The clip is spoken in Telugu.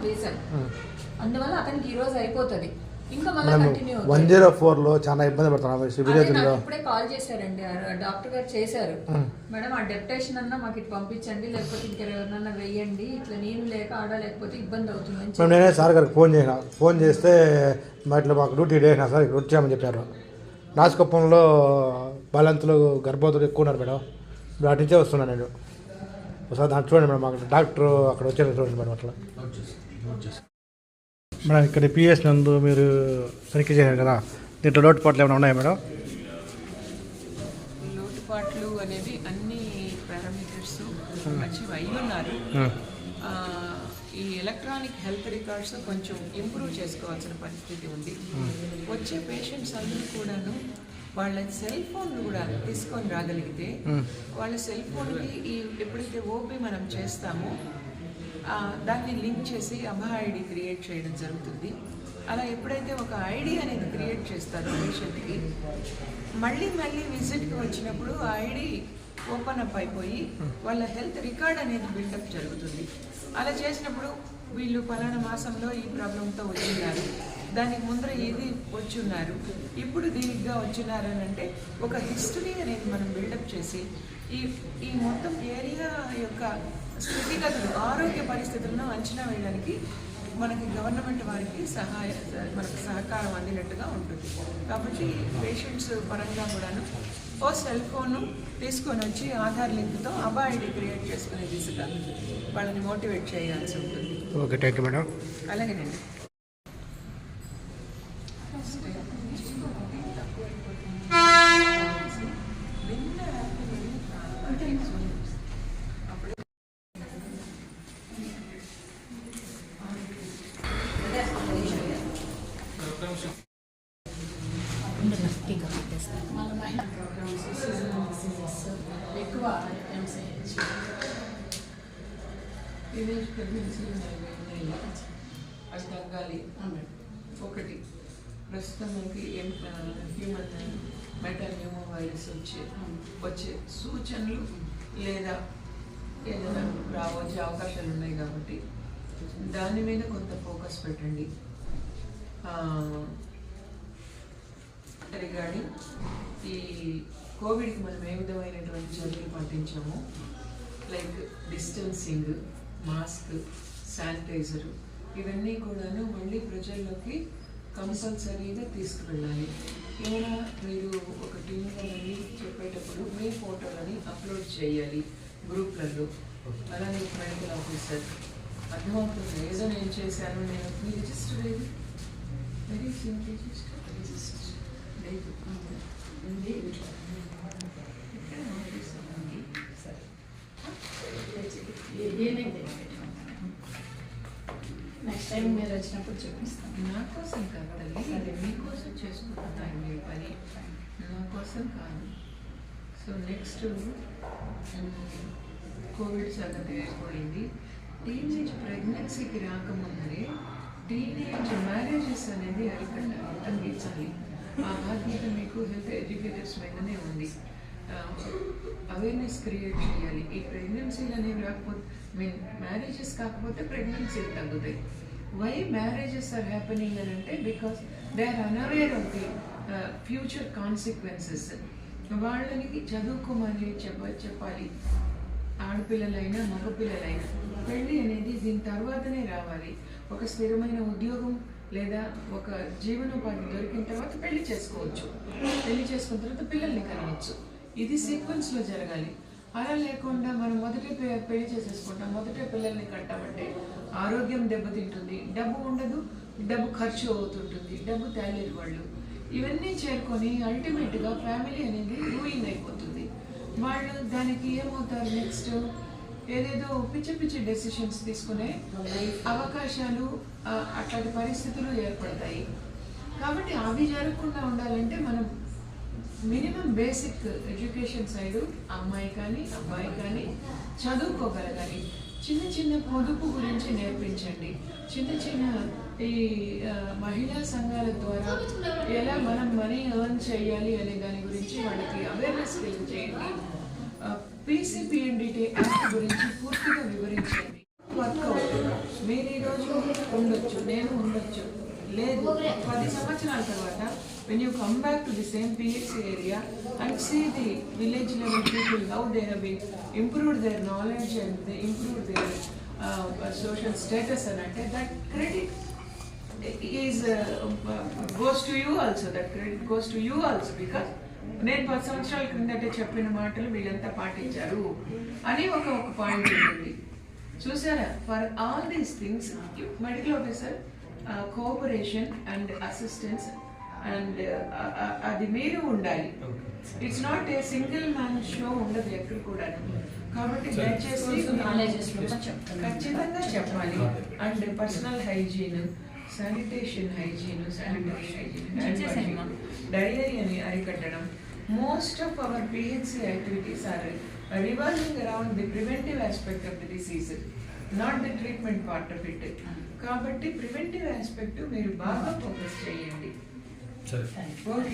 రీజన్. అందువల్ల అతనికి ఈ రోజు అయిపోతుంది. ఇంకా మళ్ళీ కంటిన్యూ 104 లో చాలా ఇబ్బంది పడుతున్నాం. ఇప్పుడే కాల్ చేశారండి డాక్టర్ గారు చేశారు. మేడం ఆ డెప్యుటేషన్ అన్నా మాకు ఇటు పంపించండి, లేకపోతే ఇంకెవరినన్నా వెయ్యండి, ఇట్లా నేను లేక ఆడ లేకపోతే ఇబ్బంది అవుతుందని. నేనే సార్ గారికి ఫోన్ చేస్తే ఇట్లా మాకు డ్యూటీ చేసినా సార్ ఇక్కడ వచ్చామని చెప్పారు. నాసికొప్పంలో బాలంతులు గర్భవతులు ఎక్కువ ఉన్నారు మేడం. ఇప్పుడు అటు నుంచే వస్తున్నాను నేను. ఒకసారి దాన్ని చూడండి మేడం, మాకు డాక్టర్ అక్కడ వచ్చారు చూడండి మేడం. అట్లా మేడం ఇక్కడ పిఎస్ నందు మీరు తనిఖీ చేశారు కదా, దీంట్లో లోటుపాట్లు ఏమైనా ఉన్నాయా మేడం? లోటుపాట్లు అనేవి అన్ని పారామీటర్స్ మంచివి అయి ఉన్నారు. ఈ ఎలక్ట్రానిక్ హెల్త్ రికార్డ్స్ కొంచెం ఇంప్రూవ్ చేసుకోవాల్సిన పరిస్థితి ఉంది. వచ్చే పేషెంట్స్ అందరూ కూడాను వాళ్ళ సెల్ ఫోన్ కూడా తీసుకొని రాగలిగితే వాళ్ళ సెల్ ఫోన్కి ఈ ఎప్పుడైతే ఓపీ మనం చేస్తామో దాన్ని లింక్ చేసి అభా ఐడి క్రియేట్ చేయడం జరుగుతుంది. అలా ఎప్పుడైతే ఒక ఐడి అనేది క్రియేట్ చేస్తారో పేషెంట్కి, మళ్ళీ విజిట్కి వచ్చినప్పుడు ఆ ఐడి ఓపెన్ అప్ అయిపోయి వాళ్ళ హెల్త్ రికార్డ్ అనేది బిల్డప్ జరుగుతుంది. అలా చేసినప్పుడు వీళ్ళు పలానా మాసంలో ఈ ప్రాబ్లంతో వచ్చిన్నారు, దానికి ముందర ఇది వచ్చున్నారు, ఇప్పుడు దీనిగా వచ్చినారు అని అంటే ఒక హిస్టరీ అనేది మనం బిల్డప్ చేసి ఈ మొత్తం ఏరియా యొక్క స్థితిగతులు ఆరోగ్య పరిస్థితులను అంచనా వేయడానికి మనకి గవర్నమెంట్ వారికి మనకు సహకారం అందినట్టుగా ఉంటుంది. కాబట్టి పేషెంట్స్ పరంగా కూడాను ఓ సెల్ ఫోను తీసుకొని వచ్చి ఆధార్ లింక్తో అబా ఐడి క్రియేట్ చేసుకునే దిశగా వాళ్ళని మోటివేట్ చేయాల్సి ఉంటుంది. Okay, thank you madam. అలాగేనండి. ఎక్కువ టీనేజ్ ప్రెగ్నెన్సీ అది తగ్గాలి. ఒకటి ప్రస్తుతం మనకి హ్యూమన్ మెటాన్యూమో వైరస్ వచ్చే సూచనలు లేదా ఏదైనా రావచ్చే అవకాశాలు ఉన్నాయి కాబట్టి దాని మీద కొంత ఫోకస్ పెట్టండి. రిగార్డింగ్ ఈ కోవిడ్కి మనం ఏ విధమైనటువంటి చర్యలు పాటించామో, లైక్ డిస్టెన్సింగ్, మాస్క్, శానిటైజరు, ఇవన్నీ కూడాను మళ్ళీ ప్రజల్లోకి కంపల్సరీగా తీసుకువెళ్ళాలి. ఏమైనా మీరు ఒక టీంలోని చెప్పేటప్పుడు మీ ఫోటోలని అప్లోడ్ చేయాలి గ్రూప్లలో. అలాగే మెడికల్ ఆఫీసర్ అర్థమవుతుంది ఏదో నేను చేశాను, నేను మీ రిజిస్టర్ లేదు, వెరీ సింపుల్ రిజిస్టర్ లేదు. నెక్స్ట్ టైం మీరు వచ్చినప్పుడు చూపిస్తాను. నా కోసం కాదు తల్లి, మీకోసం చేసుకుంటున్నాను మీ పని, నా కోసం కాదు. సో నెక్స్ట్ కోవిడ్ సంగతి అయిపోయింది. టీనేజ్ ప్రెగ్నెన్సీకి రాకముందరే టీనేజ్ మ్యారేజెస్ అనేది తగ్గించాలి. ఆ బాధ్యత మీకు హెల్త్ ఎడ్యుకేటర్స్ మీదనే ఉంది. అవేర్నెస్ క్రియేట్ చేయాలి. ఈ ప్రెగ్నెన్సీలు అనేవి రాకపోతే మ్యారేజెస్ కాకపోతే ప్రెగ్నెన్సీలు తగ్గుతాయి. వై మ్యారేజెస్ ఆర్ హ్యాపెనింగ్ అని అంటే because they are unaware of the future consequences. వాళ్ళని చదువుకోమని చెప్పాలి. ఆడపిల్లలైనా మగపిల్లలైనా పెళ్ళి అనేది దీని తర్వాతనే రావాలి. ఒక స్థిరమైన ఉద్యోగం లేదా ఒక జీవనోపాధి దొరికిన తర్వాత పెళ్లి చేసుకోవచ్చు. పెళ్లి చేసుకున్న తర్వాత పిల్లల్ని కనవచ్చు. ఇది సీక్వెన్స్లో జరగాలి. అలా లేకుండా మనం మొదటే పెళ్లి చేసేసుకుంటాం, మొదటే పిల్లల్ని కట్టామంటే ఆరోగ్యం దెబ్బతింటుంది, డబ్బు ఉండదు, డబ్బు ఖర్చు అవుతుంటుంది, డబ్బు తేలేరు వాళ్ళు. ఇవన్నీ చేరుకొని అల్టిమేట్గా ఫ్యామిలీ అనేది రూయిన్ అయిపోతుంది. వాళ్ళు దానికి ఏమవుతారు, నెక్స్ట్ ఏదేదో పిచ్చి డెసిషన్స్ తీసుకునే అవకాశాలు, అట్లాంటి పరిస్థితులు ఏర్పడతాయి. కాబట్టి అవి జరగకుండా ఉండాలంటే మనం మినిమం బేసిక్ ఎడ్యుకేషన్ సైడు అమ్మాయి కానీ అబ్బాయి కానీ చదువుకోగలగాలి. చిన్న పొదుపు గురించి నేర్పించండి. చిన్న ఈ మహిళా సంఘాల ద్వారా ఎలా మనం మనీ ఎర్న్ చేయాలి అనే దాని గురించి వాళ్ళకి అవేర్నెస్ క్రియేట్ చేయండి. PCPNDT యాక్ట్ గురించి పూర్తిగా వివరించండి. వర్క్ అవుతుంది. మీరు ఈరోజు ఉండొచ్చు, నేను ఉండొచ్చు, లేదు 10 సంవత్సరాల తర్వాత when you come back to the same PHC area and see the village level people, how they have improved their knowledge and they improved their social status, and that credit is goes to you also. That credit goes to you also, because నేను 10 సంవత్సరాల క్రిందట చెప్పిన మాటలు వీళ్ళంతా పాటించారు అని ఒక పాయింట్ ఉంటుంది. చూసారా, for all these things medical officer cooperation and assistance and అది మీరు ఉండాలి. It's not a single man show ఉండదు ఎక్కడ కూడా. కాబట్టి దయచేసి ఖచ్చితంగా చెప్పాలి. And personal hygiene, sanitation hygiene, sanitary hygiene, డయేరియాని అరికట్టడం. Most of our PHC activities are revolving around the preventive aspect of the disease, not the treatment part of it. కాబట్టి ప్రివెంటివ్ ఆస్పెక్ట్ మీరు బాగా ఫోకస్ చేయండి. ఓకే.